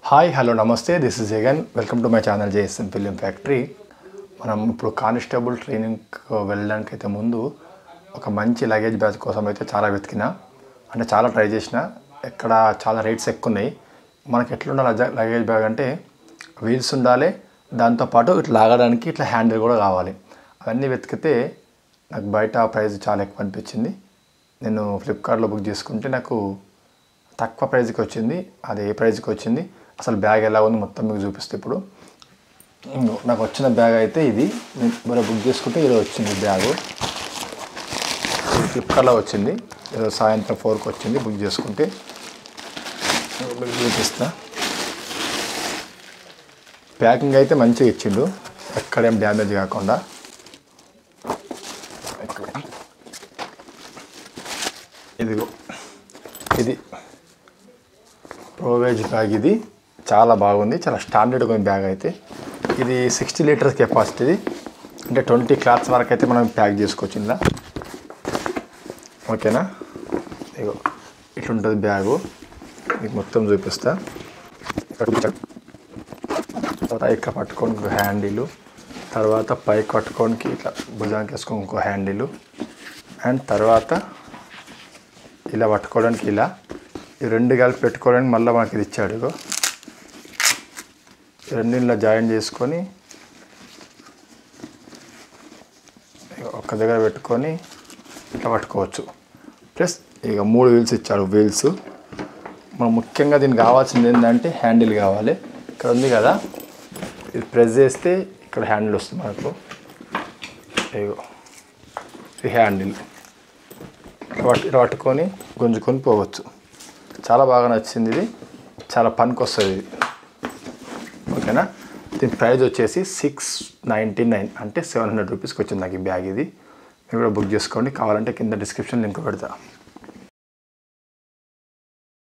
Hi hello నమస్తే this is Jagan welcome to my channel JSM film factory. మనం ఇప్పుడు constable ట్రైనింగ్కి వెళ్ళడానికి అయితే ముందు ఒక మంచి లగేజ్ బ్యాగ్ కోసం అయితే చాలా వెతికినా, అంటే చాలా ట్రై చేసిన. ఎక్కడ చాలా రేట్స్ ఎక్కువ ఉన్నాయి. మనకి ఎట్లా ఉండాలి లగేజ్ బ్యాగ్ అంటే వీల్స్ ఉండాలి, దాంతోపాటు ఇట్లా లాగడానికి ఇట్లా హ్యాండిల్ కూడా కావాలి. అవన్నీ వెతికితే నాకు బయట ప్రైస్ చాలా ఎక్కువ అనిపించింది. నేను ఫ్లిప్కార్ట్లో బుక్ చేసుకుంటే నాకు తక్కువ ప్రైస్కి వచ్చింది. అది ఏ ప్రైస్కి వచ్చింది, అసలు బ్యాగ్ ఎలా ఉంది మొత్తం మీకు చూపిస్తే. ఇప్పుడు నాకు వచ్చిన బ్యాగ్ అయితే ఇది. నేను బుక్ చేసుకుంటే ఈరోజు వచ్చింది బ్యాగు. ఫ్లిప్కార్ట్లో వచ్చింది, ఈరోజు సాయంత్రం 4కి వచ్చింది. బుక్ చేసుకుంటే మీకు చూపిస్తా. ప్యాకింగ్ అయితే మంచిగా ఇచ్చిండు, ఎక్కడేం డ్యామేజ్ కాకుండా. ఇదిగో ఇది ప్రోవేజ్ బ్యాగ్. ఇది చాలా బాగుంది, చాలా స్టాండర్డ్గా ఉంది బ్యాగ్ అయితే. ఇది 60 లీటర్స్ కెపాసిటీది, అంటే 20 క్లాత్స్ వరకు అయితే మనం ప్యాక్ చేసుకోవచ్చు ఇలా. ఓకేనా, ఇగో ఇట్లుంటుంది బ్యాగు. మీకు మొత్తం చూపిస్తా. ఇక్కడ పట్టుకోనికి హ్యాండిల్, తర్వాత పైకి పట్టుకోనికి ఇట్లా భుజానికి వేసుకో ఇంకో హ్యాండిల్, అండ్ తర్వాత ఇలా పట్టుకోవడానికి ఇలా. ఈ రెండు కలిపి పెట్టుకోవడానికి మళ్ళీ మనకి ఇది ఇచ్చాడు. ఇగో రెండింటిలో జాయిన్ చేసుకొని ఒక్క దగ్గర పెట్టుకొని ఇట్లా పట్టుకోవచ్చు. ప్లస్ ఇక 3 వీల్స్ ఇచ్చాడు. వీల్స్ మనం ముఖ్యంగా దీనికి కావాల్సింది ఏంటంటే హ్యాండిల్ కావాలి. ఇక్కడ ఉంది కదా, ఇది ప్రెస్ చేస్తే ఇక్కడ హ్యాండిల్ వస్తుంది మనకు. ఇగో ఈ హ్యాండిల్ ఇలా పట్టుకొని గుంజుకొని పోవచ్చు. చాలా బాగా నచ్చింది ఇది, చాలా పనికి వస్తుంది ఇది. ఓకేనా, దీని ప్రైస్ వచ్చేసి 699, అంటే 700 రూపీస్కి వచ్చింది నాకు ఈ బ్యాగ్. ఇది మీరు కూడా బుక్ చేసుకోండి. కావాలంటే కింద డిస్క్రిప్షన్ లింక్ పెడతా.